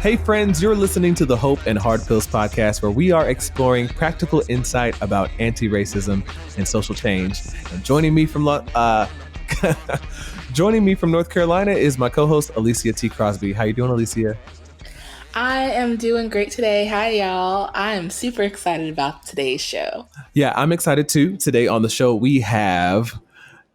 Hey friends, you're listening to the Hope and Hard Pills podcast, where we are exploring practical insight about anti-racism and social change. And joining me from North Carolina is my co-host Alicia T. Crosby. How you doing, Alicia? I am doing great today. Hi, y'all. I am super excited about today's show. Yeah, I'm excited too. Today on the show, we have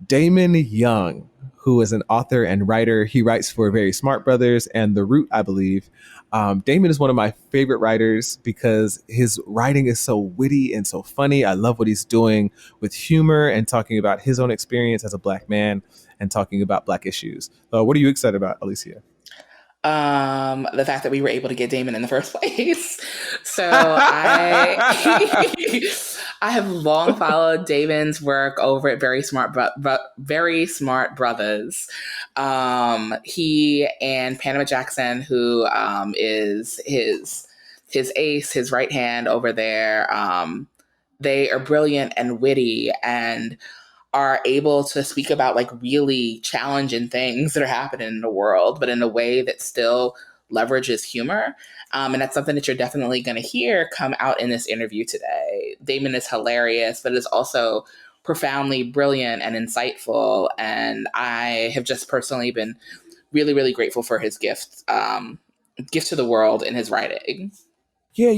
Damon Young, who is an author and writer. He writes for VerySmartBrothas and The Root, I believe. Damon is one of my favorite writers because his writing is so witty and so funny. I love what he's doing with humor and talking about his own experience as a Black man and talking about Black issues. What are you excited about, Alicia? The fact that we were able to get Damon in the first place. So I have long followed Damon's work over at VerySmartBrothas. He and Panama Jackson, who is his ace, his right hand over there, they are brilliant and witty and are able to speak about like really challenging things that are happening in the world, but in a way that still leverages humor. And that's something that you're definitely going to hear come out in this interview today. Damon is hilarious, but is also profoundly brilliant and insightful. And I have just personally been really, really grateful for his gift to the world in his writing. Yeah,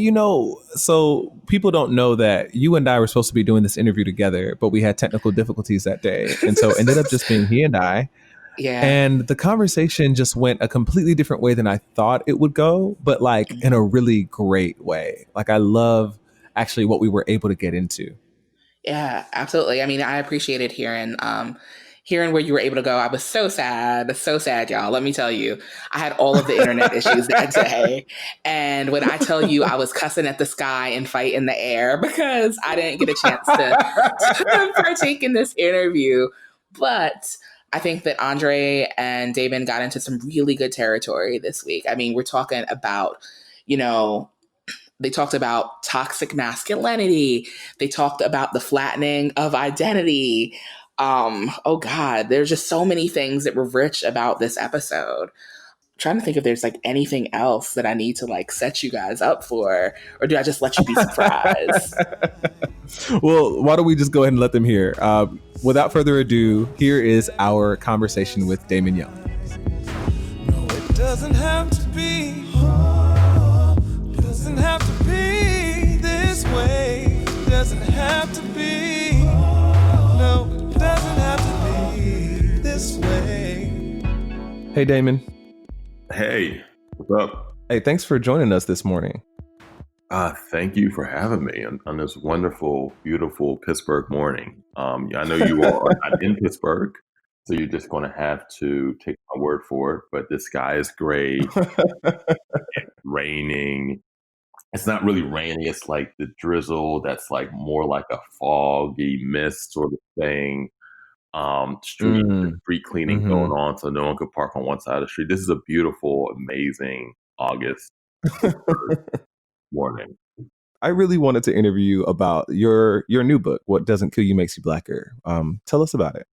so people don't know that you and I were supposed to be doing this interview together, but we had technical difficulties that day. And so it ended up just being he and I. Yeah. And the conversation just went a completely different way than I thought it would go, but like in a really great way. Like I love actually what we were able to get into. Yeah, absolutely. I mean, I appreciated hearing where you were able to go. I was so sad, y'all. Let me tell you, I had all of the internet issues that day. And when I tell you I was cussing at the sky and fight in the air because I didn't get a chance to partake in this interview. But I think that Andre and Damon got into some really good territory this week. I mean, we're talking about, they talked about toxic masculinity. They talked about the flattening of identity. Oh God, there's just so many things that were rich about this episode. I'm trying to think if there's like anything else that I need to like set you guys up for, or do I just let you be surprised? Well, why don't we just go ahead and let them hear? Without further ado, here is our conversation with Damon Young. No, it doesn't have to be. Doesn't have to be this way. Doesn't have to be. No, it doesn't have to be this way. Hey, Damon. Hey, what's up? Hey, thanks for joining us this morning. Thank you for having me on this wonderful, beautiful Pittsburgh morning. I know you all are not in Pittsburgh, so you're just going to have to take my word for it. But the sky is gray, it's raining. It's not really raining. It's like the drizzle that's like more like a foggy mist sort of thing. Street cleaning going on, so no one could park on one side of the street. This is a beautiful, amazing August morning. I really wanted to interview you about your new book, What Doesn't Kill You Makes You Blacker. Tell us about it.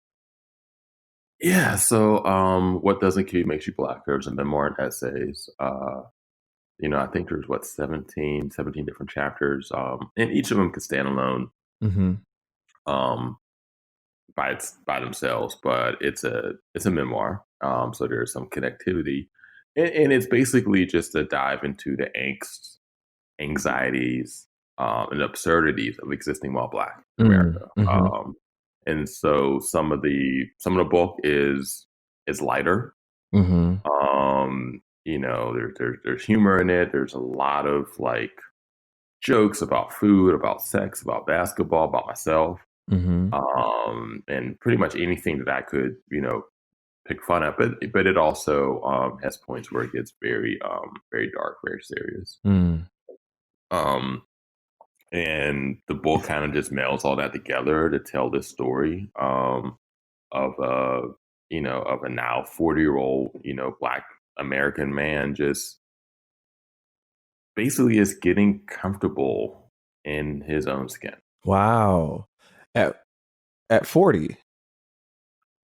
Yeah, so What Doesn't Kill You Makes You Blacker is a memoir and essays. I think there's 17 different chapters, and each of them could stand alone by themselves, but it's a memoir. So there's some connectivity, and it's basically just a dive into the angsts, anxieties, and absurdities of existing while Black in America. And so some of the book is lighter. There's humor in it. There's a lot of like jokes about food, about sex, about basketball, about myself, and pretty much anything that I could, pick fun at. But it also has points where it gets very, very dark, very serious. And the book kind of just melds all that together to tell this story of a now 40-year-old, Black American man just basically is getting comfortable in his own skin. Wow. At 40?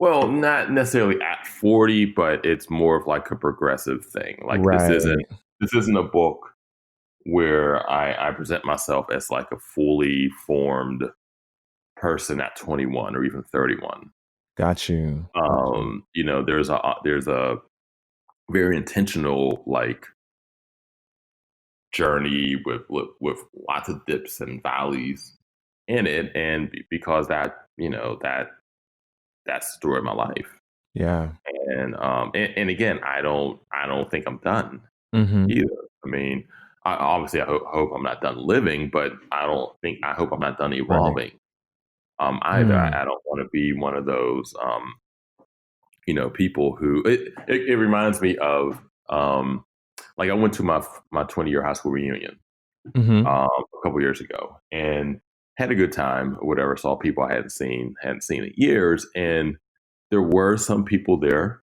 Well, not necessarily at 40, but it's more of like a progressive thing. Like Right. this isn't this isn't a book where I present myself as like a fully formed person at 21 or even 31. Got you. There's a very intentional like journey with lots of dips and valleys in it, and because that's the story of my life. Yeah. And again, I don't think I'm done Mm-hmm. either. I mean, obviously, I hope I'm not done living, but I hope I'm not done Right. evolving. Either I don't want to be one of those people who it reminds me of like I went to my 20-year high school reunion Mm-hmm. a couple years ago and had a good time or whatever. Saw people I hadn't seen in years, and there were some people there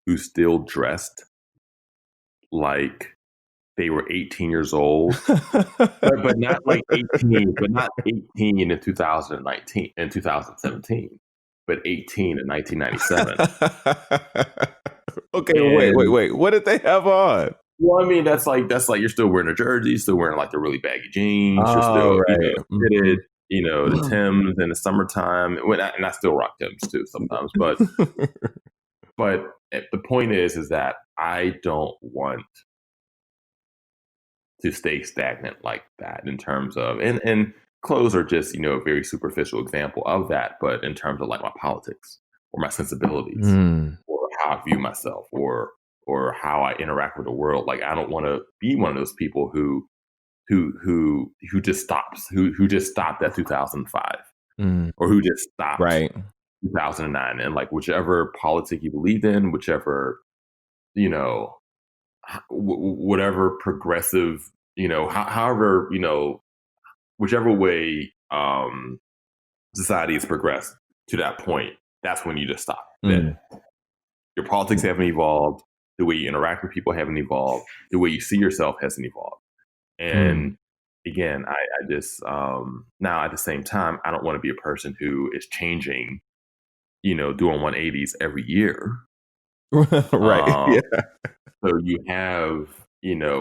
who still dressed like they were 18 years old, but not like 18, but not 18 in 2019 and 2017, but 18 in 1997. Okay, And wait. What did they have on? well, I mean, that's like you're still wearing a jersey, you're still wearing like the really baggy jeans, you're Oh, still right. fitted, the Timbs in the summertime. And I still rock Timbs too sometimes, but the point is that I don't want to stay stagnant like that in terms of and clothes are just a very superficial example of that, but in terms of like my politics or my sensibilities Mm. or how I view myself or how I interact with the world, like I don't want to be one of those people who just stopped at 2005 Mm. or who just stopped Right. 2009, and like whichever politic you believed in, whichever whatever progressive, however, whichever way society has progressed to that point, that's when you just stop. Mm. Then your politics haven't evolved, the way you interact with people haven't evolved, the way you see yourself hasn't evolved. And again, I just now at the same time, I don't want to be a person who is changing, doing 180s every year. Right. Um, Yeah. So you have,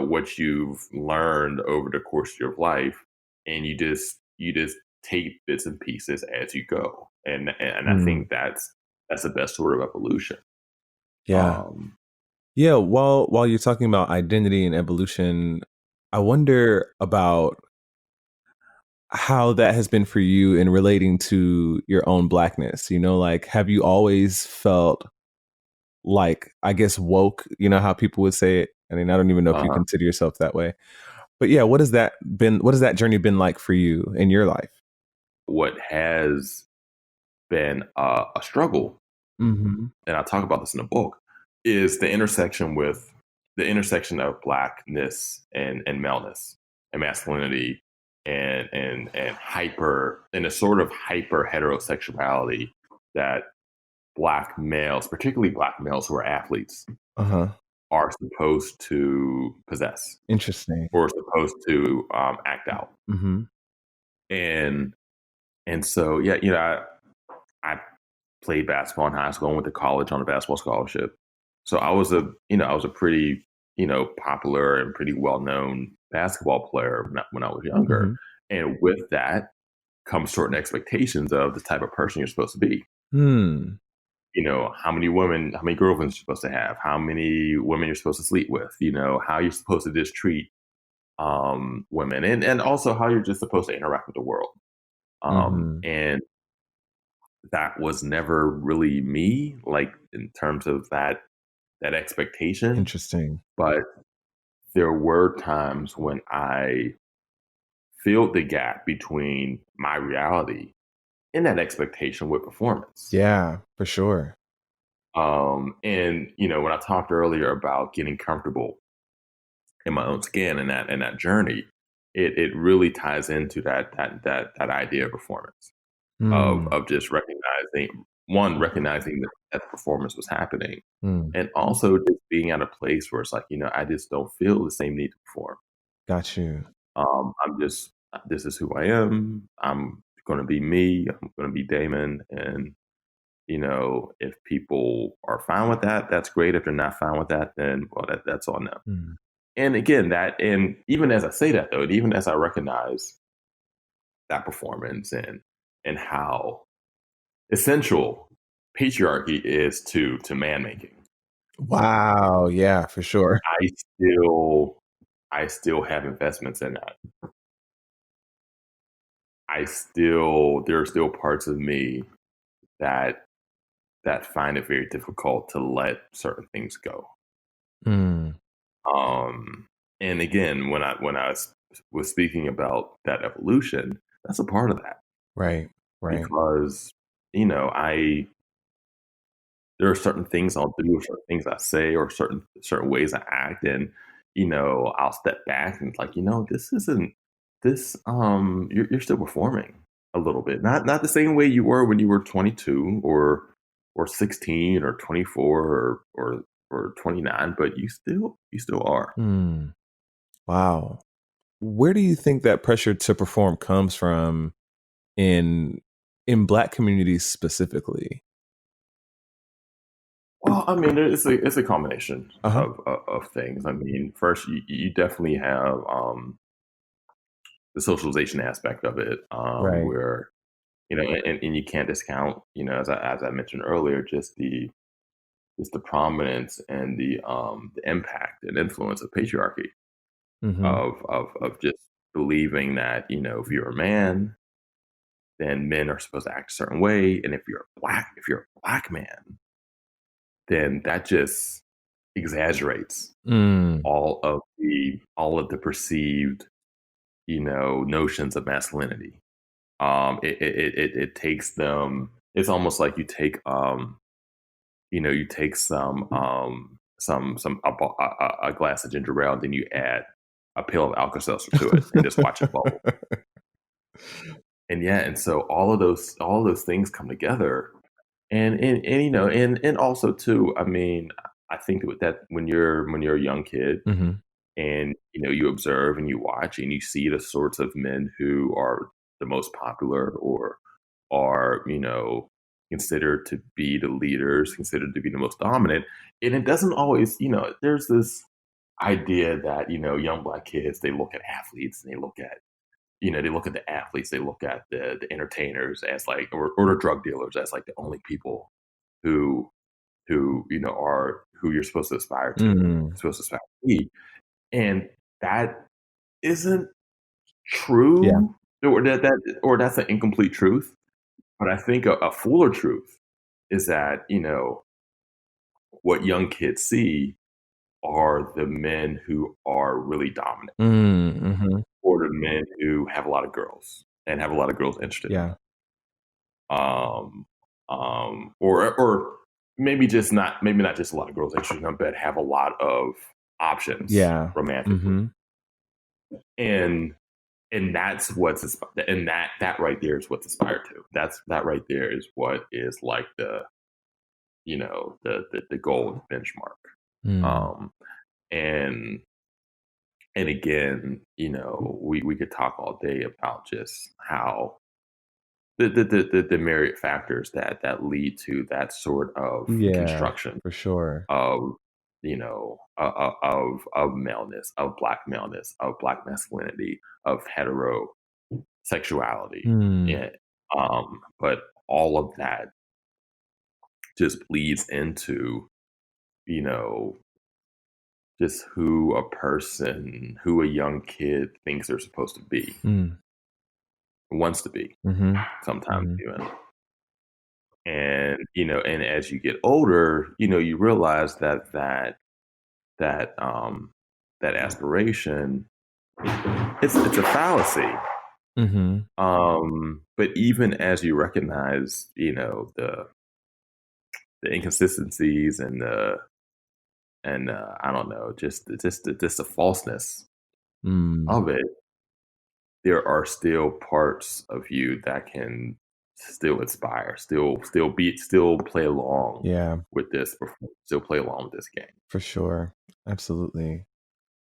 what you've learned over the course of your life, and you just take bits and pieces as you go, and I think that's the best sort of evolution. Yeah. Yeah. While you're talking about identity and evolution, I wonder about how that has been for you in relating to your own Blackness. Like, have you always felt like, I guess, woke? You know how people would say it. I mean, I don't even know if you consider yourself that way. But yeah, what has that journey been like for you in your life? What has been a struggle, Mm-hmm. and I talk about this in the book, is the intersection of Blackness and maleness and masculinity and hyper and a sort of hyper heterosexuality that Black males, particularly Black males who are athletes, Uh-huh. are supposed to possess Interesting. or supposed to act out. Mm-hmm. And so I played basketball in high school and went to college on a basketball scholarship. So I was a pretty popular and pretty well known basketball player when I was younger. Mm-hmm. And with that comes certain expectations of the type of person you're supposed to be. Hmm. How many girlfriends you're supposed to have, how many women you're supposed to sleep with, how you're supposed to just treat women, and also how you're just supposed to interact with the world. And that was never really me, like in terms of that expectation. Interesting. But there were times when I filled the gap between my reality and that expectation with performance. Yeah, for sure. And when I talked earlier about getting comfortable in my own skin and that journey, it really ties into that idea of performance, of just recognizing that the performance was happening, and also just being at a place where it's like, I just don't feel the same need to perform. Got you. This is who I am. I'm going to be me. I'm going to be Damon, and if people are fine with that, that's great. If they're not fine with that, then well, that's on them. Mm. And again, and even as I say that though, and even as I recognize that performance and how essential patriarchy is to man making, Wow. Yeah, for sure. I still have investments in that. There are still parts of me that find it very difficult to let certain things go. Mm. And again, when I was speaking about that evolution, that's a part of that Right. Right. because I there are certain things I'll do, or certain things I say, or certain ways I act, and I'll step back and it's like, this isn't this. You're still performing a little bit, not the same way you were when you were 22 or 16 or 24 or 29, but you still are. Mm. Wow. Where do you think that pressure to perform comes from in Black communities specifically? Well, I mean, it's a combination Uh-huh. of things. I mean, first, you definitely have the socialization aspect of it, Right. where and you can't discount, as I mentioned earlier, just the prominence and the impact and influence of patriarchy, Mm-hmm. of just believing that if you're a man, then men are supposed to act a certain way, and if you're a black man, then that just exaggerates Mm. all of the perceived notions of masculinity. It takes them. It's almost like you take you take a glass of ginger ale, and then you add a pill of Alka-Seltzer to it, and just watch it bubble. And yeah, and so all of those things come together, and also too. I mean, I think that when you're a young kid, Mm-hmm. and you observe and you watch and you see the sorts of men who are the most popular or are considered to be the leaders, considered to be the most dominant, and it doesn't always there's this idea that young Black kids, they look at athletes and they look at they look at the athletes, they look at the entertainers as like, or the drug dealers as like the only people who are who you're supposed to aspire to, Mm. supposed to aspire to be. And that isn't Yeah. true, or that's an incomplete truth. But I think a fuller truth is that what young kids see are the men who are really dominant, Mm-hmm. or the men who have a lot of girls and have a lot of girls interested in them. Yeah. Or maybe not just a lot of girls interested in them, but have a lot of options, Yeah. romantically. Mm-hmm. And that's and that right there is what's aspired to. That right there is what is like the the gold benchmark. Mm. Um, and again, we could talk all day about just how the myriad factors that lead to that sort of Yeah, construction for sure. of of maleness, of Black maleness, of Black masculinity, of heterosexuality. Mm. Yeah. But all of that just bleeds into you know just who a young kid thinks they're supposed to be, Mm. wants to be, Mm-hmm. sometimes Mm-hmm. even. And and as you get older, you realize that that aspiration, it's a fallacy. Mm-hmm. But even as you recognize, the inconsistencies and I don't know, just the falseness Mm. of it, there are still parts of you that can still inspire, still play along Yeah, with still play along with this game. for sure. Absolutely.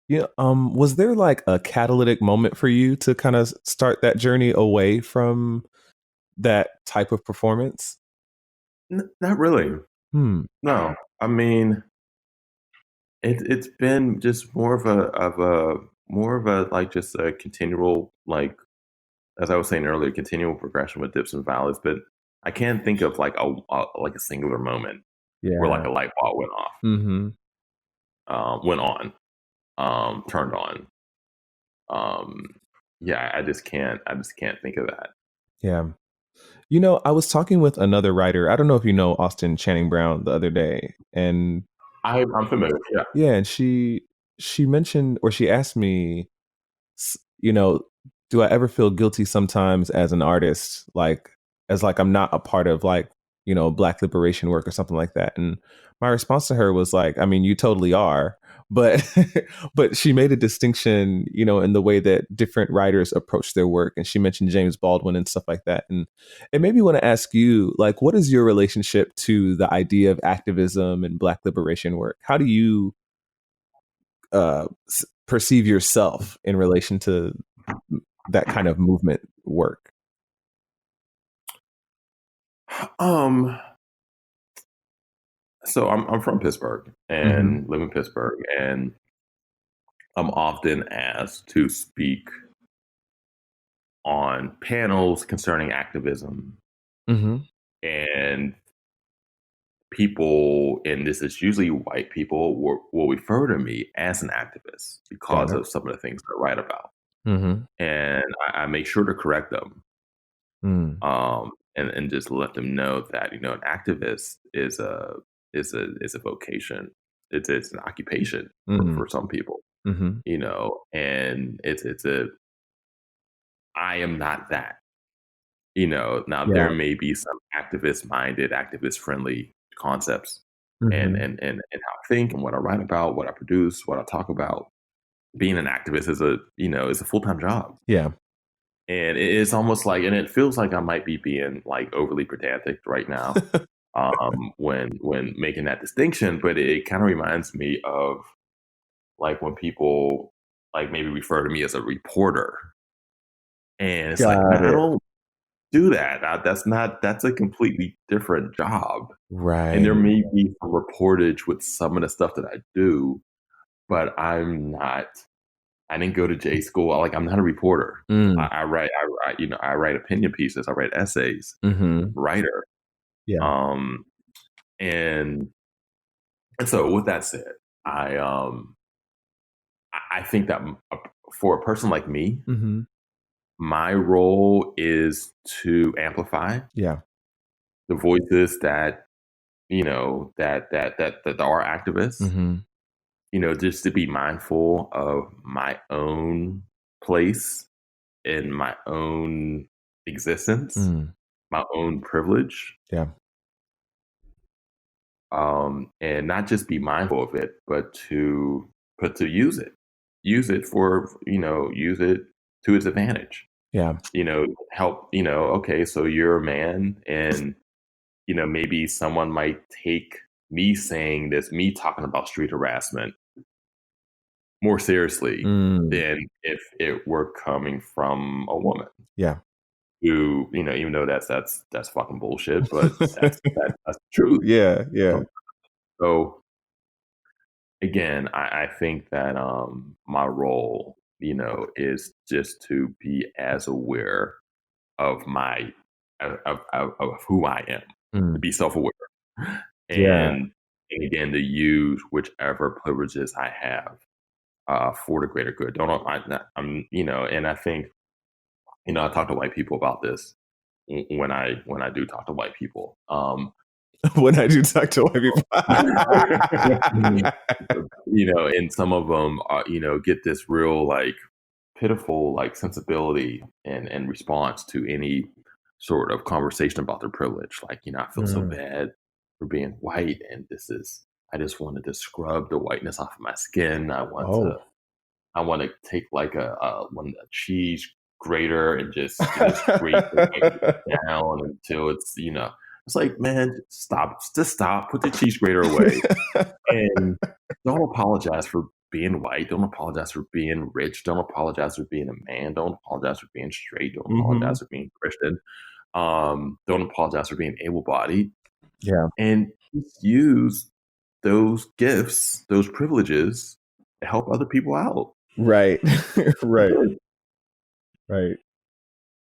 Yeah. Was there like a catalytic moment for you to kind of start that journey away from that type of performance? Not really. Hmm. No, I mean, it's been just more of a like just a continual like, as I was saying earlier, continual progression with dips and valleys. But I can't think of like a singular moment where like Yeah. a light bulb went off, Mm-hmm. went on, turned on. Um, yeah, I just can't think of that. Yeah. You know, I was talking with another writer. I don't know if you know Austin Channing Brown the other day, and I'm familiar. Yeah. yeah, and she mentioned, or she asked me, you know, do I ever feel guilty sometimes as an artist, like as like I'm not a part of like, you know, Black liberation work or something like that? And my response to her was like, I mean, you totally are, but but she made a distinction, you know, in the way that different writers approach their work, and she mentioned James Baldwin and stuff like that, and it made me want to ask you, like, what is your relationship to the idea of activism and Black liberation work? How do you perceive yourself in relation to that kind of movement work? Um. So I'm from Pittsburgh Mm-hmm. and live in Pittsburgh, and I'm often asked to speak on panels concerning activism, Mm-hmm. and people, and this is usually white people, will refer to me as an activist Got because it. of some of the things that I write about, Mm-hmm. and I make sure to correct them, Mm. and just let them know that an activist is a vocation. It's an occupation Mm. for some people, Mm-hmm. and it's a I am not that. Now there Yeah. may be some activist-minded, activist-friendly concepts Mm-hmm. and how I think and what I write about, what I produce, what I talk about. Being an activist is a full-time job. Yeah. And it's almost like, and it feels like I might be being like overly pedantic right now, when making that distinction, but it kind of reminds me of like when people like maybe refer to me as a reporter. And it's like, Got man, I it. don't do that. That's a completely different job. And there Right. may be some reportage with some of the stuff that I do, but I didn't go to J school. Like, I'm not a reporter. Mm. I write opinion pieces, I write essays, Mm-hmm. writer. Yeah. Um, and so with that said, I think that for a person like me, Mm-hmm. my role is to amplify Yeah. the voices that are activists, Mm-hmm. just to be mindful of my own place in my own existence, Mm. my own privilege, Yeah. and not just be mindful of it, but to use it use it to its advantage. Yeah. Help. Okay, so you're a man, and maybe someone might take me saying this, me talking about street harassment more seriously Mm. than if it were coming from a woman Yeah. who, even though that's fucking bullshit, but that's the truth. Yeah. Yeah. So again, I think that my role, is just to be as aware of my of who I am, to Mm. be self-aware, Yeah. and again to use whichever privileges I have for the greater good. Don't I'm and I think I talk to white people about this when I do talk to white people. When I do talk to white people. And some of them get this real like pitiful like sensibility and response to any sort of conversation about their privilege. Like, I feel so Mm. bad for being white, and I just wanted to scrub the whiteness off of my skin. Oh. I want to take like a cheese grater and just grate the whiteness down until it's like, man, stop, just stop, put the cheese grater away, and don't apologize for being white. Don't apologize for being rich. Don't apologize for being a man. Don't apologize for being straight. Don't Mm-hmm. apologize for being Christian. Don't apologize for being able-bodied. Yeah. and just use those gifts, those privileges to help other people out. Right. Right. Right.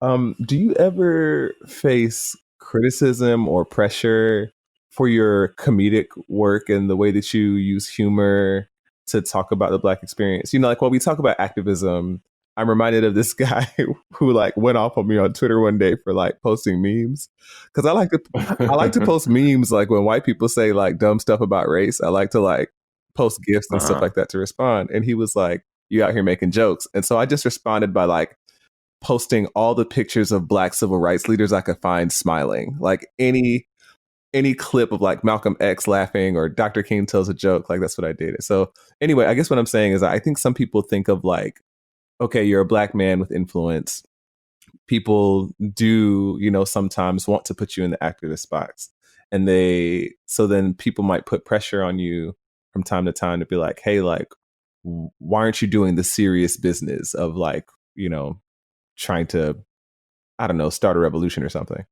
Do you ever face criticism or pressure for your comedic work and the way that you use humor to talk about the Black experience? Like when we talk about activism, I'm reminded of this guy who like went off on me on Twitter one day for like posting memes. Because I like to post memes like when white people say like dumb stuff about race. I like to like post gifs and stuff like that to respond. And he was like, "You out here making jokes." And so I just responded by like posting all the pictures of Black civil rights leaders I could find smiling. Like any clip of like Malcolm X laughing or Dr. King tells a joke, like that's what I did. So anyway, I guess what I'm saying is I think some people think of like, okay, you're a Black man with influence. People do, sometimes want to put you in the activist box. And so then people might put pressure on you from time to time to be like, hey, like, why aren't you doing the serious business of like, trying to, I don't know, start a revolution or something?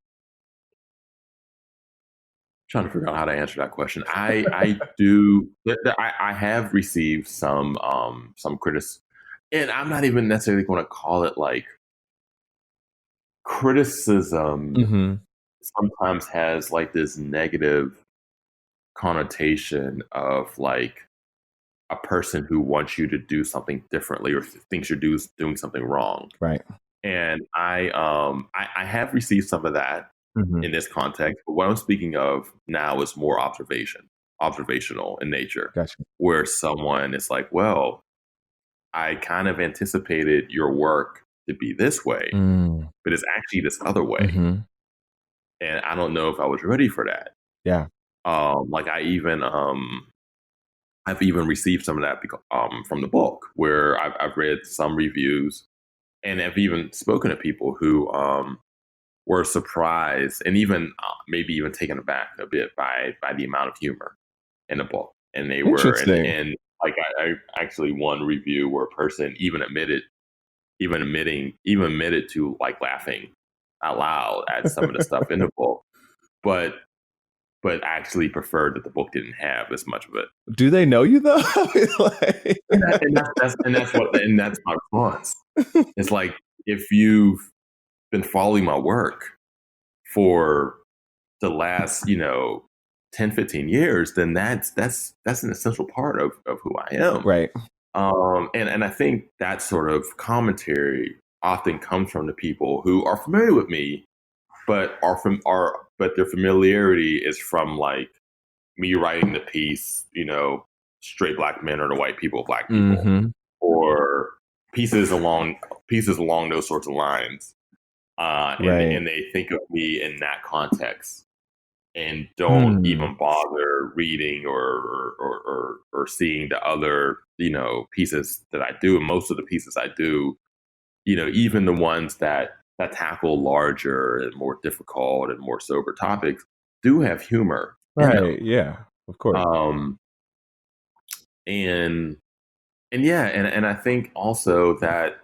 Trying to figure out how to answer that question. I do. I have received some criticism, and I'm not even necessarily going to call it like criticism. Mm-hmm. Sometimes has like this negative connotation of like a person who wants you to do something differently or thinks you're doing something wrong. Right. And I have received some of that in this context, but what I'm speaking of now is more observational in nature. Gotcha. Where someone is like, well, I kind of anticipated your work to be this way, but it's actually this other way. Mm-hmm. And I don't know if I was ready for that. Yeah. Like I've even received some of that from the book, where I've read some reviews, and I've even spoken to people who were surprised and even maybe even taken aback a bit by the amount of humor in the book. And they were, and like I actually one review where a person even admitted to like laughing out loud at some of the stuff in the book, but actually preferred that the book didn't have as much of it. Do they know you though? and that's my response. It's like, if you've been following my work for the last 10, 15 years, then that's an essential part of who I am. Right. And I think that sort of commentary often comes from the people who are familiar with me, but but their familiarity is from like me writing the piece, straight Black men or the white people, Black people, or pieces along those sorts of lines. And they think of me in that context and don't even bother reading or seeing the other, pieces that I do. And most of the pieces I do, even the ones that tackle larger and more difficult and more sober topics, do have humor. Right. Yeah, of course. And I think also that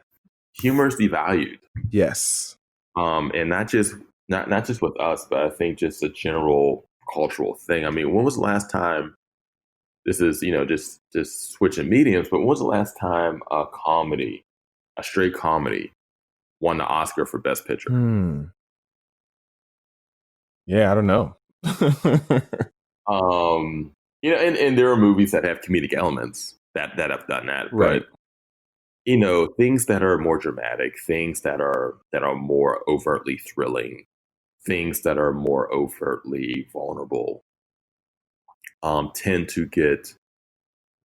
humor is devalued. Yes. And not just with us, but I think just a general cultural thing. I mean, when was the last time? This is just switching mediums, but when was the last time a straight comedy, won the Oscar for Best Picture? Yeah, I don't know. And there are movies that have comedic elements that have done that, right? But things that are more dramatic, things that are more overtly thrilling, things that are more overtly vulnerable, tend to get,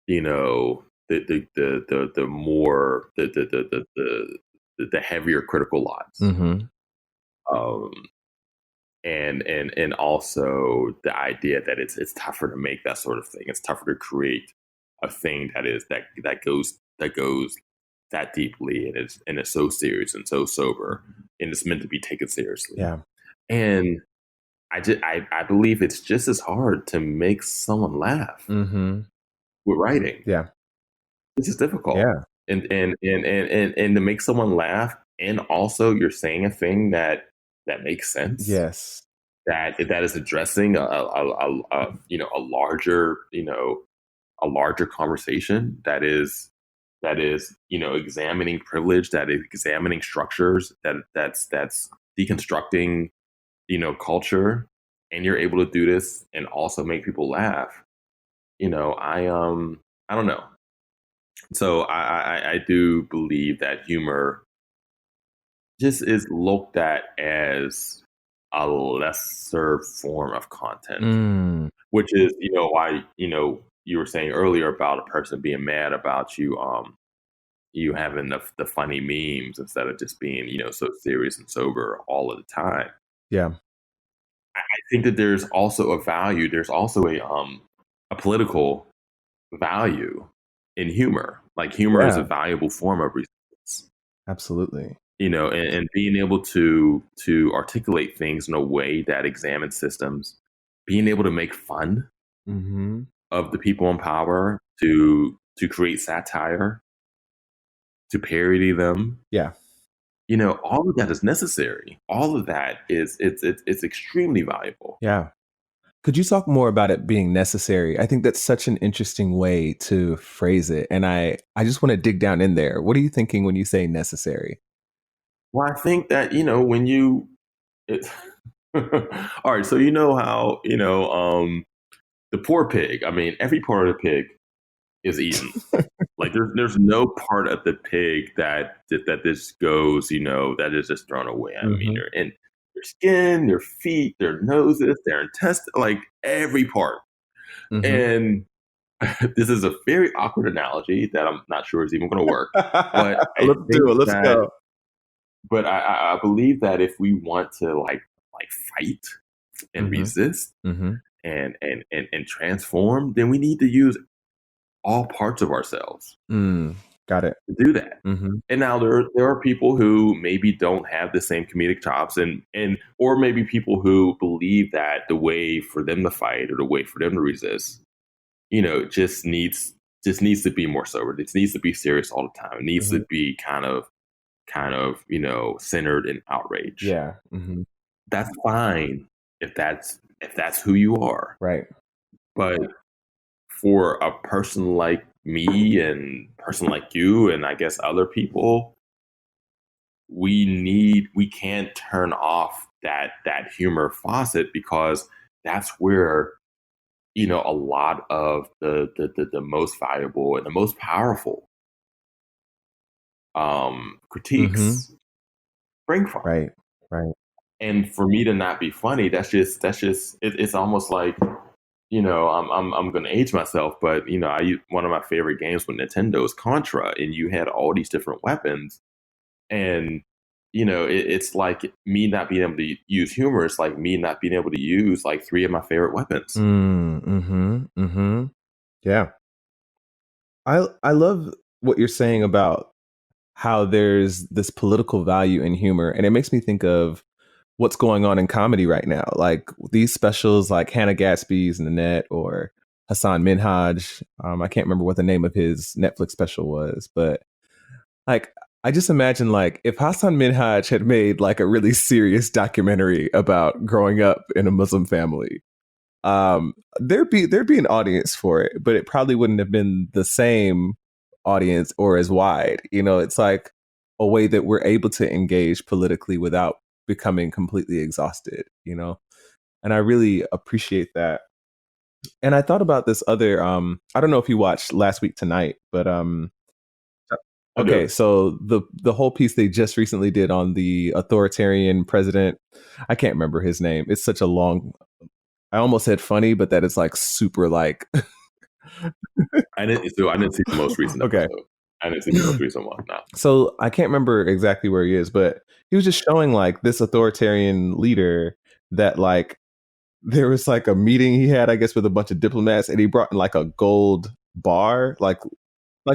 the more the heavier critical lots. And also the idea that it's tougher to make that sort of thing. It's tougher to create a thing that goes that deeply, and it's so serious and so sober, and it's meant to be taken seriously. Yeah. And I believe it's just as hard to make someone laugh with writing. Yeah. This is difficult. Yeah. And to make someone laugh, and also you're saying a thing that makes sense. Yes. that is addressing a larger a larger conversation that is examining privilege, that is examining structures, that's deconstructing culture, and you're able to do this and also make people laugh. I don't know. So I do believe that humor just is looked at as a lesser form of content, which is why you were saying earlier about a person being mad about you having the funny memes instead of just being so serious and sober all of the time. Yeah. I think that there's also a value. There's also a political value in humor. Like humor is a valuable form of resistance. Absolutely. And being able to articulate things in a way that examines systems, being able to make fun of the people in power, to create satire, to parody them. Yeah. All of that is necessary. All of that it's extremely valuable. Yeah. Could you talk more about it being necessary? I think that's such an interesting way to phrase it. And I just want to dig down in there. What are you thinking when you say necessary? Well, I think that, when all right, so how, the poor pig, I mean, every part of the pig is eaten. Like there's no part of the pig that this goes, that is just thrown away. I mean, they're in their skin, their feet, their noses, their intestines, like every part. And this is a very awkward analogy that I'm not sure is even going to work. But let's do it. Let's go. But I believe that if we want to like fight and resist and transform, then we need to use all parts of ourselves. Got it. To do that. And now there are people who maybe don't have the same comedic chops and or maybe people who believe that the way for them to fight or the way for them to resist, just needs to be more sober. It needs to be serious all the time. It needs to be kind of centered in outrage. Yeah. That's fine if that's who you are. Right. But for a person like me and person like you and I guess other people, we can't turn off that humor faucet, because that's where a lot of the most valuable and the most powerful critiques spring from. Right. And for me to not be funny, that's just it's almost like I'm going to age myself, but one of my favorite games with Nintendo is Contra, and you had all these different weapons, and it's like me not being able to use humor. It's like me not being able to use like 3 of my favorite weapons. Yeah. I love what you're saying about how there's this political value in humor, and it makes me think of what's going on in comedy right now. Like these specials like Hannah Gatsby's Nanette or Hassan Minhaj. I can't remember what the name of his Netflix special was, but like I just imagine like if Hassan Minhaj had made like a really serious documentary about growing up in a Muslim family, there'd be an audience for it, but it probably wouldn't have been the same audience or as wide. It's like a way that we're able to engage politically without becoming completely exhausted, and I really appreciate that. And I thought about this other I don't know if you watched Last Week Tonight, but okay, so the whole piece they just recently did on the authoritarian president, I can't remember his name. It's such a long, I almost said funny, but that is like super like I didn't see the most recent episode. I didn't see the most recent one. No. So I can't remember exactly where he is, but he was just showing like this authoritarian leader that like there was like a meeting he had, I guess, with a bunch of diplomats, and he brought in like a gold bar, like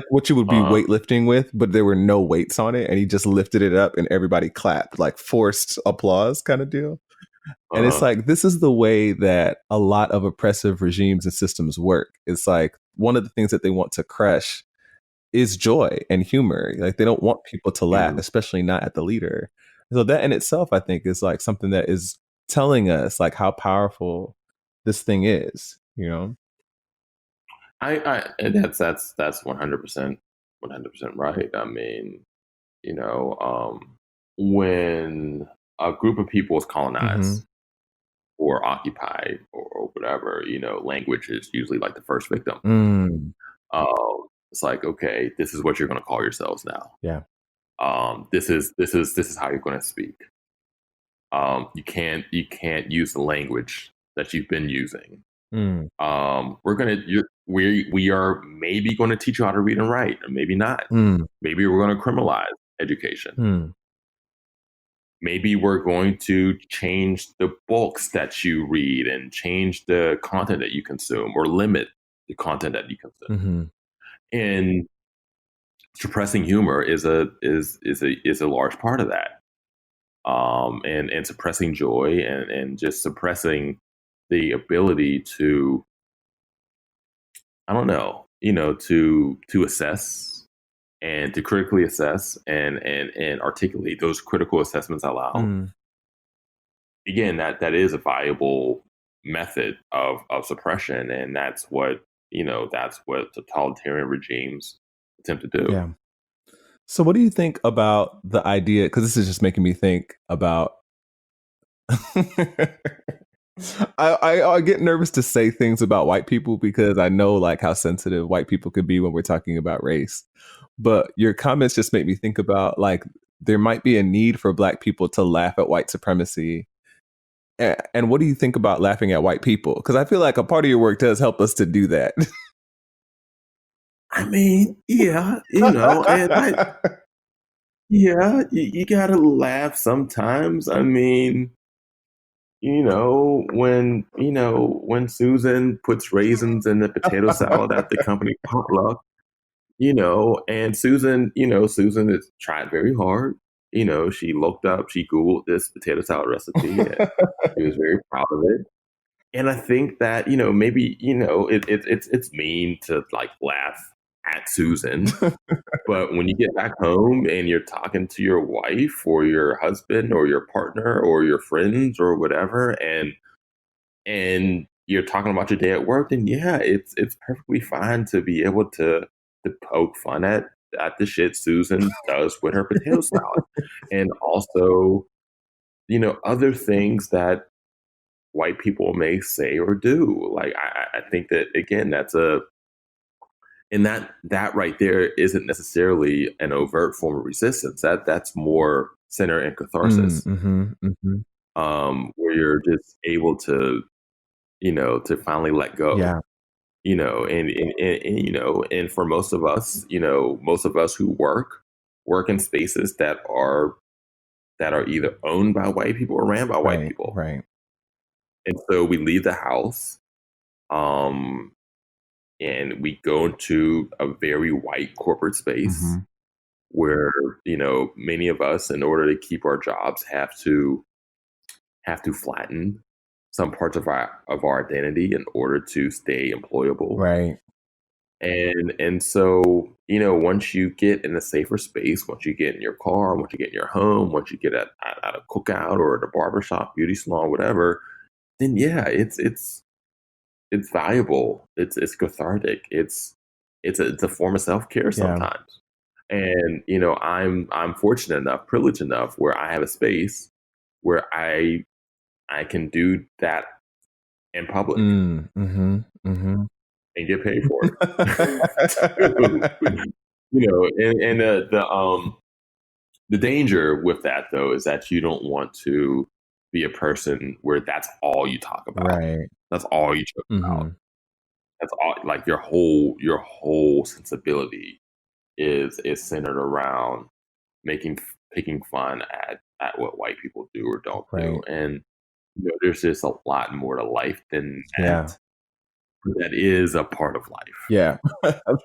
what you would be weightlifting with, but there were no weights on it, and he just lifted it up and everybody clapped, like forced applause kind of deal. And it's like, this is the way that a lot of oppressive regimes and systems work. It's like one of the things that they want to crush is joy and humor. Like they don't want people to laugh, especially not at the leader. So that in itself, I think, is like something that is telling us like how powerful this thing is, you know? And that's 100% right. I mean, when a group of people is colonized or occupied or whatever, language is usually like the first victim. It's like, okay, this is what you're going to call yourselves now. Yeah. This is how you're going to speak. You can't use the language that you've been using. We are maybe going to teach you how to read and write, or maybe not. Maybe we're going to criminalize education. Maybe we're going to change the books that you read and change the content that you consume, or limit the content that you consume. And suppressing humor is a large part of that. And suppressing joy and just suppressing the ability to, I don't know, to assess and to critically assess and articulate those critical assessments out loud. Again, that is a viable method of suppression, and that's what totalitarian regimes attempt to do. Yeah. So what do you think about the idea? Because this is just making me think about I get nervous to say things about white people because I know like how sensitive white people could be when we're talking about race. But your comments just make me think about like there might be a need for Black people to laugh at white supremacy. And what do you think about laughing at white people? Because I feel like a part of your work does help us to do that. I mean, yeah, and you gotta laugh sometimes. I mean, when Susan puts raisins in the potato salad at the company potluck, and Susan has tried very hard. She looked up, she Googled this potato salad recipe, and she was very proud of it. And I think that, maybe, it's mean to like laugh at Susan, but when you get back home and you're talking to your wife or your husband or your partner or your friends or whatever, and you're talking about your day at work, then yeah, it's perfectly fine to be able to poke fun at the shit Susan does with her potato salad. And also, other things that white people may say or do. Like, I think that, again, and that right there isn't necessarily an overt form of resistance. That's more center and catharsis, where you're just able to, to finally let go. Yeah. And for most of us who work in spaces that are either owned by white people or ran by white people. Right. And so we leave the house, and we go into a very white corporate space where, many of us, in order to keep our jobs, have to flatten some parts of our identity in order to stay employable. Right. And so, once you get in a safer space, once you get in your car, once you get in your home, once you get at a cookout or at a barbershop, beauty salon, whatever, then yeah, it's valuable. It's cathartic. It's a form of self-care sometimes. And, I'm fortunate enough, privileged enough where I have a space where I can do that in public and get paid for it. And the danger with that, though, is that you don't want to be a person where that's all you talk about. Right. That's all you joke about. That's all, like your whole sensibility is centered around picking fun at what white people do or don't do. And there's just a lot more to life than that. Yeah. That is a part of life. Yeah.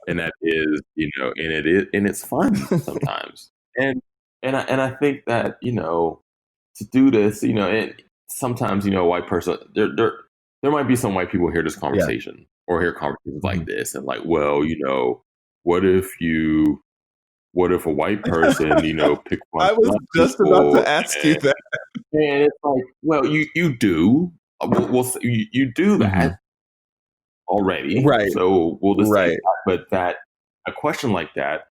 And that is, and it's fun sometimes. And I think that, to do this, and sometimes, a white person, there might be some white people hear this conversation or hear conversations like this and like, well, what if you what if a white person, pick fun I of was black just about people? to ask you that. And it's like, well, you do. You do Mhm. that already. Right. So we'll just say Right. that. But that a question like that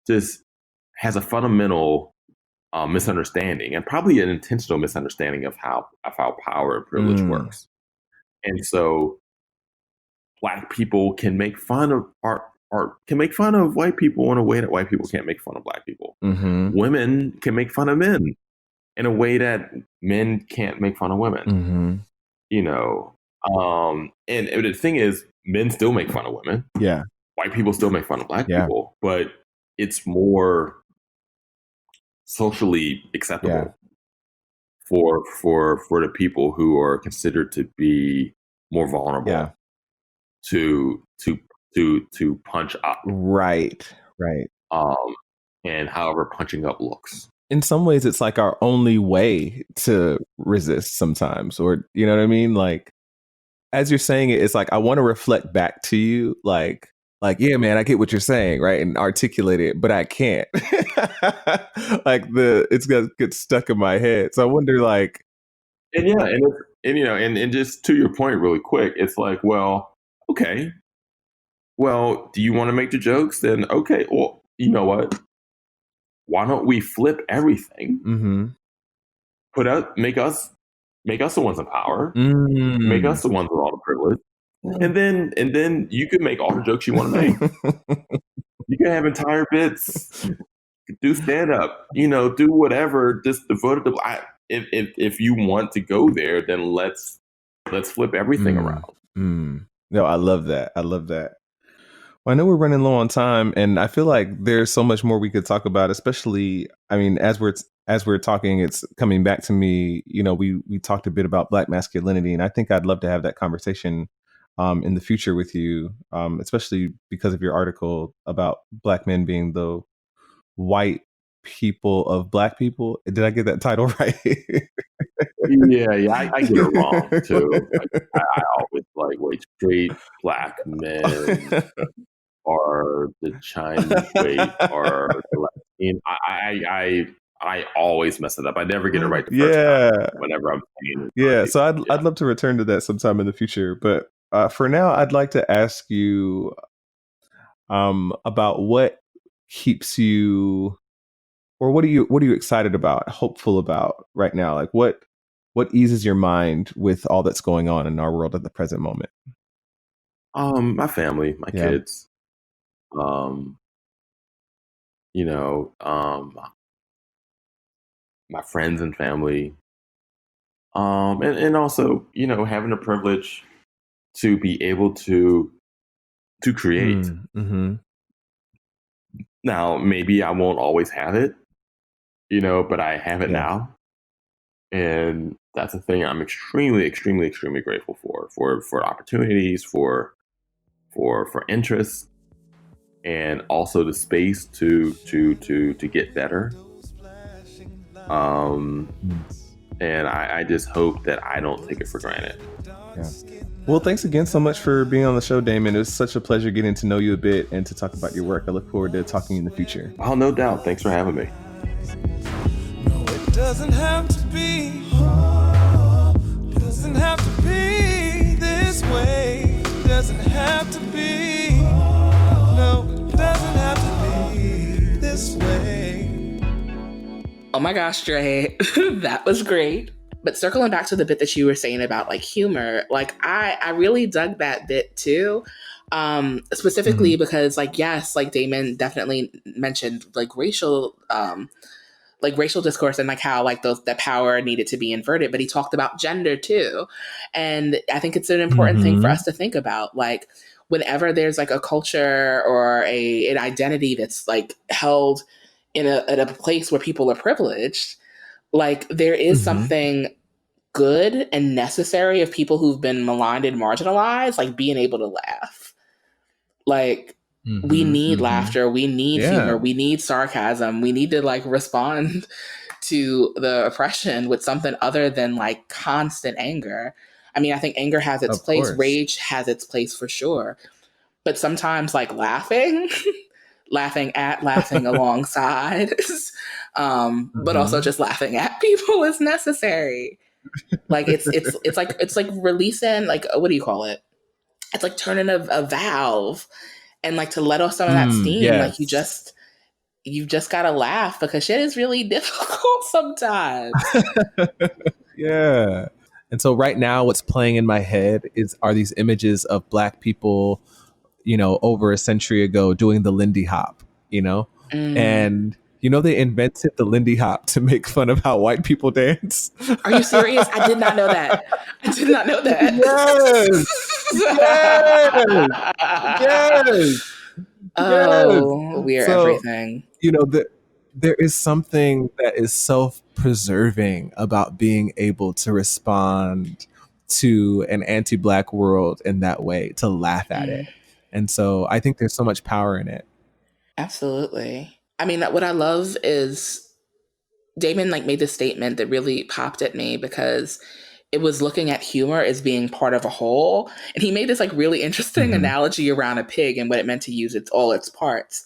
just has a fundamental misunderstanding, and probably an intentional misunderstanding of how power and privilege Mm. works. And so black people can make fun of can make fun of white people in a way that white people can't make fun of black people. Mhm. Women can make fun of men in a way that men can't make fun of women. Mhm. And the thing is, men still make fun of women. Yeah. White people still make fun of black Yeah. people, but it's more socially acceptable for the people who are considered to be more vulnerable Yeah. to punch up. Right. Right. And however punching up looks. In some ways, it's like our only way to resist sometimes, or you know what I mean? Like, as you're saying it, it's like I want to reflect back to you, like, yeah, man, I get what you're saying, right, and articulate it, but I can't. Like it's gonna get stuck in my head. So I wonder, like, and yeah, and just to your point, really quick, it's like, well, okay, well, do you want to make the jokes? Then okay, well, you know what? Why don't we flip everything? mm-hmm. Make us the ones in power. Mm. Make us the ones with all the privilege. And then you can make all the jokes you want to make. You can have entire bits, do stand up, do whatever. Just devote it to. If you want to go there, then let's flip everything around. No, I love that. I love that. Well, I know we're running low on time, and I feel like there's so much more we could talk about. Especially, I mean, as we're talking, it's coming back to me. We talked a bit about Black masculinity, and I think I'd love to have that conversation in the future with you, especially because of your article about Black men being the white people of Black people. Did I get that title right? Yeah, I get it wrong too. I always wait, straight Black men are the Chinese weight or the Latin. I always mess it up. I never get it right the first time. Whenever I'm saying it. Yeah, so I'd love to return to that sometime in the future. But for now, I'd like to ask you about what keeps you, or what are you excited about, hopeful about right now? Like what eases your mind with all that's going on in our world at the present moment? My family, my kids, my friends and family, and also, having the privilege to be able to create. Mm-hmm. Now, maybe I won't always have it, but I have it now. And that's a thing I'm extremely, extremely, extremely grateful for opportunities, for interests, and also the space to get better. And I just hope that I don't take it for granted. Yeah. Well, thanks again so much for being on the show, Damon. It was such a pleasure getting to know you a bit and to talk about your work. I look forward to talking in the future. Oh, no doubt. Thanks for having me. No, it doesn't have to be. Doesn't have to be this way. Doesn't have to be. No, it doesn't have to be this way. Oh my gosh, Dre, that was great. But circling back to the bit that you were saying about humor, I really dug that bit too. Specifically because yes, Damon definitely mentioned racial discourse and how that power needed to be inverted, but he talked about gender too. And I think it's an important thing for us to think about. Whenever there's a culture or an identity that's held in a place where people are privileged, there is something good and necessary of people who've been maligned and marginalized, being able to laugh. We need laughter, we need humor, we need sarcasm, we need to respond to the oppression with something other than constant anger. I mean, I think anger has its place, rage has its place for sure. But sometimes laughing laughing at, laughing alongside, but also just laughing at people is necessary. Like it's like releasing, like, what do you call it? It's like turning a valve, and like to let off some of that steam. Like Yes. you've just gotta laugh because shit is really difficult sometimes. Yeah. And so right now what's playing in my head are these images of Black people, over a century ago doing the Lindy Hop, and they invented the Lindy Hop to make fun of how white people dance. Are you serious? I did not know that. I did not know that. Yes. Oh, we're everything. There is something that is self-preserving about being able to respond to an anti-Black world in that way, to laugh at it. And so I think there's so much power in it. Absolutely. I mean, what I love is Damon made this statement that really popped at me because it was looking at humor as being part of a whole. And he made this really interesting analogy around a pig and what it meant to use all its parts.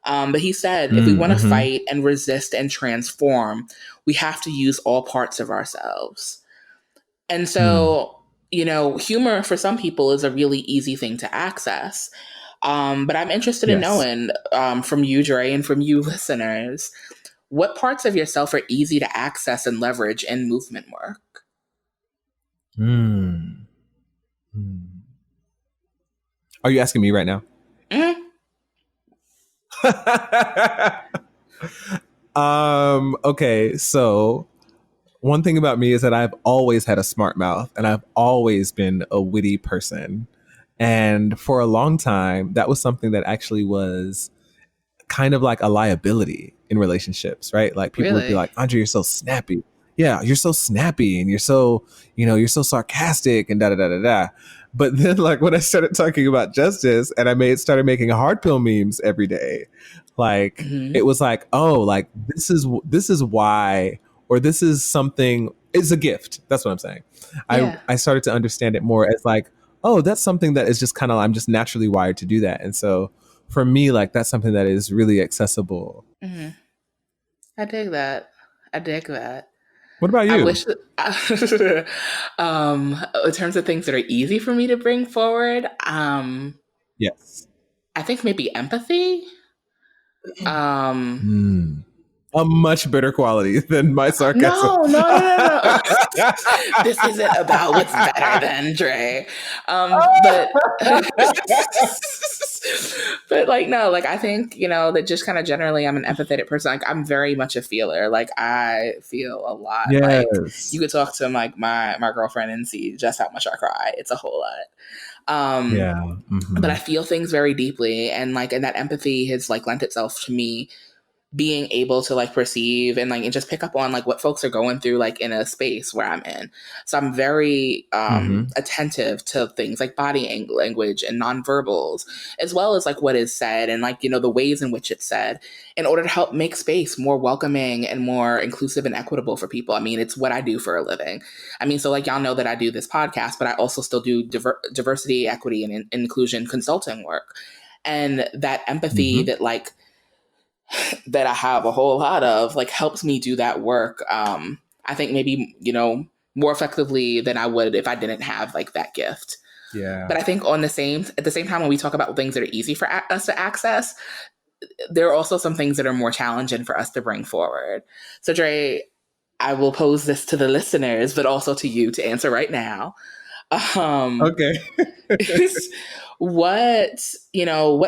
But he said, if we want to fight and resist and transform, we have to use all parts of ourselves. And so, humor for some people is a really easy thing to access. But I'm interested in knowing from you, Dre, and from you listeners, what parts of yourself are easy to access and leverage in movement work? Are you asking me right now? Okay, so one thing about me is that I've always had a smart mouth and I've always been a witty person. And for a long time, that was something that actually was kind of like a liability in relationships, right? Like people would be like, Andre, you're so snappy. Yeah, you're so snappy and you're so sarcastic and da da da da da. But then when I started talking about justice and I started making hard pill memes every day, it was like, oh, this is why, or this is something, it's a gift. That's what I'm saying. Yeah. I started to understand it more as oh, that's something that is just kind of, I'm just naturally wired to do that. And so for me, that's something that is really accessible. I dig that. What about you? I wish in terms of things that are easy for me to bring forward, yes, I think maybe empathy. A much better quality than my sarcasm. No. This isn't about what's better than Dre. But no, I think, that just kind of generally I'm an empathetic person. I'm very much a feeler. I feel a lot. Yes. You could talk to my girlfriend and see just how much I cry. It's a whole lot. But I feel things very deeply, and and that empathy has lent itself to me being able to perceive and just pick up on what folks are going through in a space where I'm in. So I'm very attentive to things like body language and nonverbals, as well as what is said and the ways in which it's said, in order to help make space more welcoming and more inclusive and equitable for people. I mean, it's what I do for a living. I mean, so y'all know that I do this podcast, but I also still do diversity, equity, and inclusion consulting work. And that empathy that that I have a whole lot of helps me do that work. I think maybe, more effectively than I would if I didn't have that gift. Yeah. But I think at the same time, when we talk about things that are easy for us to access, there are also some things that are more challenging for us to bring forward. So Dre, I will pose this to the listeners, but also to you to answer right now. Okay. What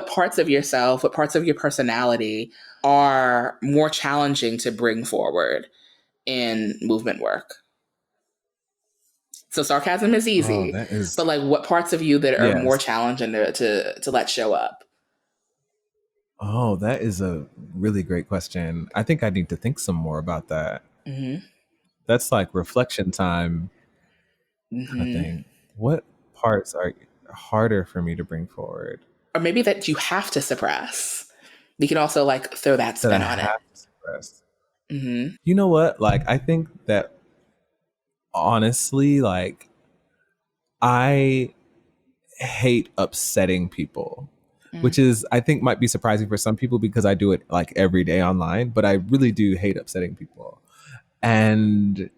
parts of yourself, what parts of your personality are more challenging to bring forward in movement work? So sarcasm is easy, but what parts of you that are more challenging to let show up? Oh, that is a really great question. I think I need to think some more about that. That's reflection time kind of thing. What parts are harder for me to bring forward? Or maybe that you have to suppress. We can also throw that spin on it. You know what? I think that honestly, I hate upsetting people. which is, I think, might be surprising for some people because I do it like every day online, but I really do hate upsetting people. And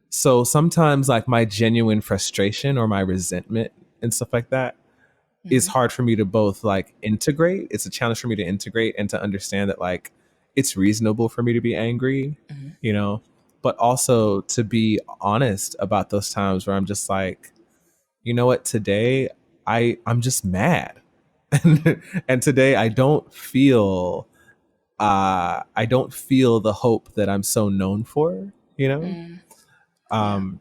so sometimes like my genuine frustration or my resentment and stuff like that is hard for me to both like integrate. It's a challenge for me to integrate and to understand that like it's reasonable for me to be angry, you know, but also to be honest about those times where I'm just like, you know what, today I'm just mad. And today I don't feel the hope that I'm so known for, you know?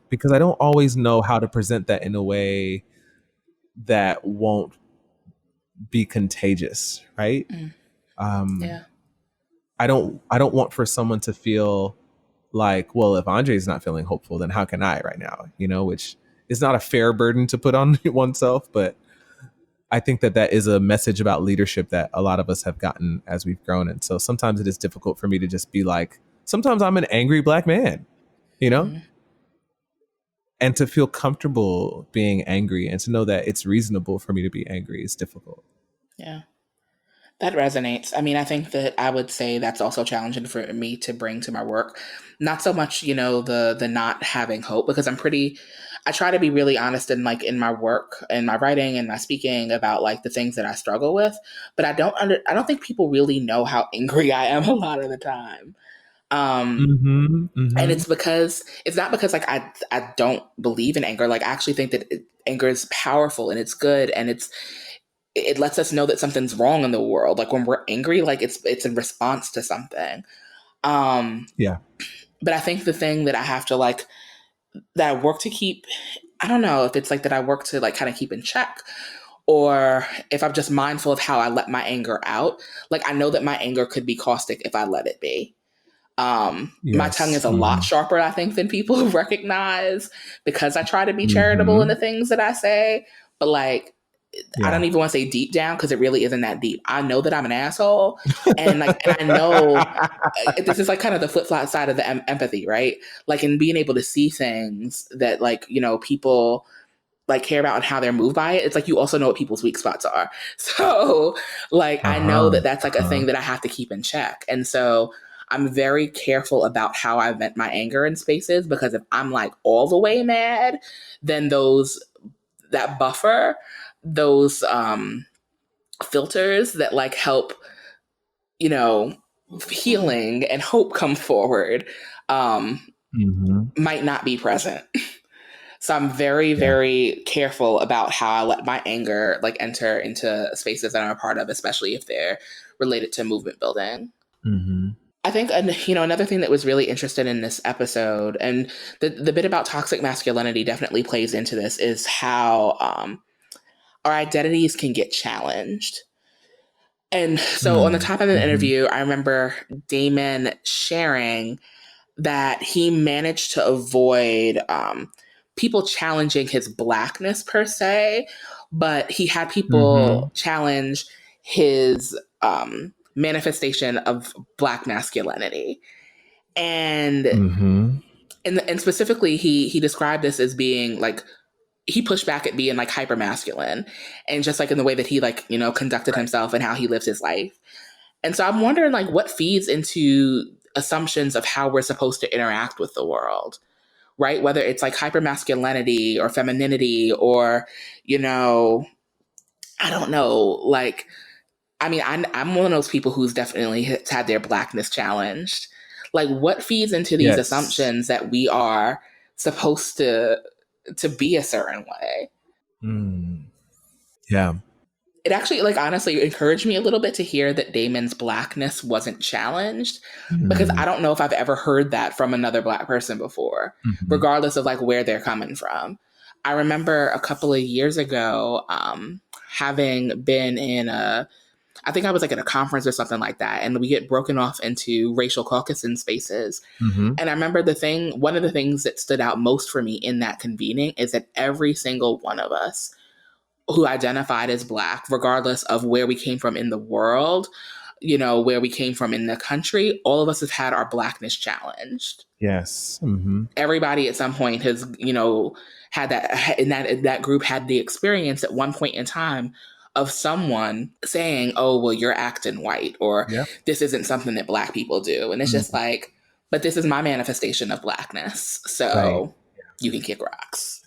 Because I don't always know how to present that in a way that won't be contagious, right? Yeah. I don't want for someone to feel like, well, if Andre's not feeling hopeful, then how can I right now? You know, which is not a fair burden to put on oneself, but I think that that is a message about leadership that a lot of us have gotten as we've grown. And so sometimes it is difficult for me to just be like, sometimes I'm an angry Black man, you know? And to feel comfortable being angry and to know that it's reasonable for me to be angry is difficult. Yeah. That resonates. I mean, I think that I would say that's also challenging for me to bring to my work. Not so much, you know, the not having hope, because I try to be really honest in like in my work and my writing and my speaking about like the things that I struggle with. But I don't think people really know how angry I am a lot of the time. And it's not because like I don't believe in anger. Like I actually think that anger is powerful and it's good and it lets us know that something's wrong in the world. Like when we're angry, like it's in response to something. Yeah. But I think the thing that I have to like, that I work to keep, I don't know if it's like that I work to like kind of keep in check, or if I'm just mindful of how I let my anger out. Like I know that my anger could be caustic if I let it be. My tongue is a lot sharper, I think, than people recognize, because I try to be charitable in the things that I say. But like, I don't even want to say deep down, because it really isn't that deep. I know that I'm an asshole, and I know this is like kind of the flip flop side of the empathy, right? Like in being able to see things that like, you know, people like care about and how they're moved by it. It's like you also know what people's weak spots are. So like I know that that's like a thing that I have to keep in check, and so I'm very careful about how I vent my anger in spaces, because if I'm like all the way mad, then that buffer, those filters that like help, you know, healing and hope come forward, might not be present. So I'm very, very careful about how I let my anger like enter into spaces that I'm a part of, especially if they're related to movement building. I think, you know, another thing that was really interesting in this episode, and the bit about toxic masculinity definitely plays into this, is how our identities can get challenged. And so on the top of the interview, I remember Damon sharing that he managed to avoid people challenging his Blackness per se, but he had people challenge his manifestation of Black masculinity. And and specifically, he described this as being like, he pushed back at being like hyper masculine, and just like in the way that he like, you know, conducted himself and how he lives his life. And so I'm wondering like what feeds into assumptions of how we're supposed to interact with the world, right? Whether it's like hyper masculinity or femininity, or, you know, I don't know, like, I mean, I'm one of those people who's definitely had their Blackness challenged. Like what feeds into these assumptions that we are supposed to be a certain way? Yeah. It actually, like, honestly encouraged me a little bit to hear that Damon's Blackness wasn't challenged, because I don't know if I've ever heard that from another Black person before, regardless of like where they're coming from. I remember a couple of years ago, having been in I think I was like at a conference or something like that, and we get broken off into racial caucus spaces. And I remember one of the things that stood out most for me in that convening is that every single one of us who identified as Black, regardless of where we came from in the world, you know, where we came from in the country, all of us have had our Blackness challenged. Yes. Everybody at some point has, you know, had that, and that group had the experience at one point in time of someone saying, oh, well, you're acting white, or this isn't something that Black people do. And it's just like, but this is my manifestation of Blackness. So you can kick rocks.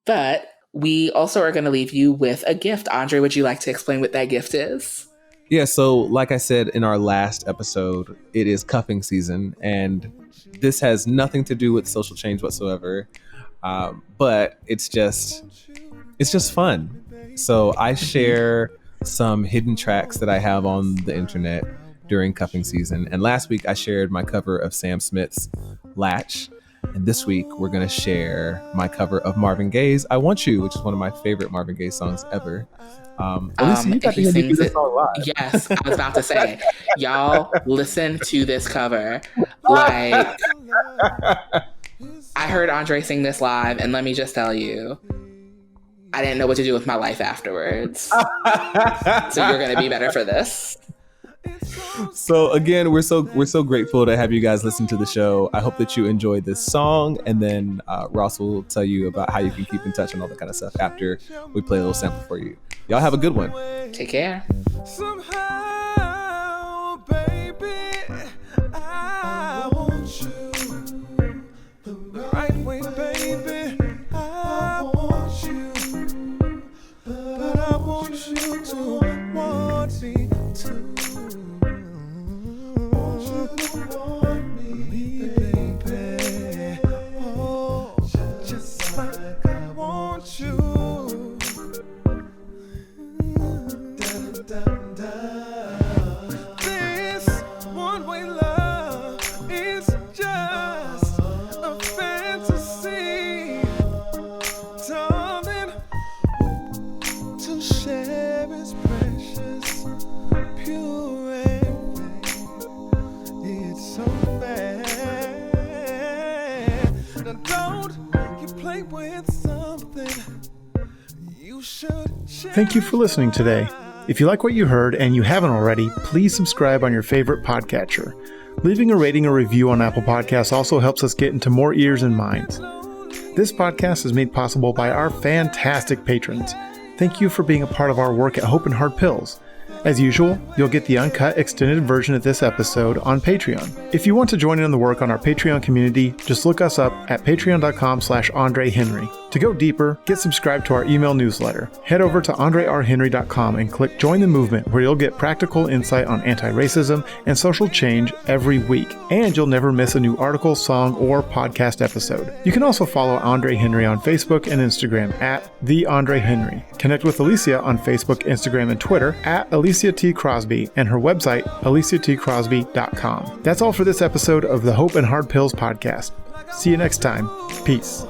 But we also are going to leave you with a gift. Andre, would you like to explain what that gift is? Yeah, so like I said in our last episode, it is cuffing season, and this has nothing to do with social change whatsoever, but it's just fun. So I share some hidden tracks that I have on the internet during cuffing season, and last week I shared my cover of Sam Smith's Latch, and this week we're going to share my cover of Marvin Gaye's I Want You, which is one of my favorite Marvin Gaye songs ever. Alicia, you got to do this song live. Yes, I was about to say, y'all listen to this cover. Like, I heard Andre sing this live, and let me just tell you, I didn't know what to do with my life afterwards. So you're going to be better for this. So again, we're so grateful to have you guys listen to the show. I hope that you enjoyed this song, and then Ross will tell you about how you can keep in touch and all that kind of stuff after we play a little sample for you. Y'all have a good one. Take care. Somehow, baby, I want you the right way, baby. I want you, but I want you to want me too. Want you to want me, baby. Oh, just like I want you. This one-way love is just a fantasy, darling. To share is precious, pure and vain. It's so bad. Now don't you play with something you should share. Thank you for listening today. If you like what you heard and you haven't already, please subscribe on your favorite podcatcher. Leaving a rating or review on Apple Podcasts also helps us get into more ears and minds. This podcast is made possible by our fantastic patrons. Thank you for being a part of our work at Hope and Hard Pills. As usual, you'll get the uncut extended version of this episode on Patreon. If you want to join in the work on our Patreon community, just look us up at patreon.com/Andre Henry. To go deeper, get subscribed to our email newsletter. Head over to andrerhenry.com and click Join the Movement, where you'll get practical insight on anti-racism and social change every week. And you'll never miss a new article, song, or podcast episode. You can also follow Andre Henry on Facebook and Instagram at The Andre Henry. Connect with Alicia on Facebook, Instagram, and Twitter at Alicia T. Crosby, and her website, aliciatcrosby.com. That's all for this episode of the Hope and Hard Pills podcast. See you next time. Peace.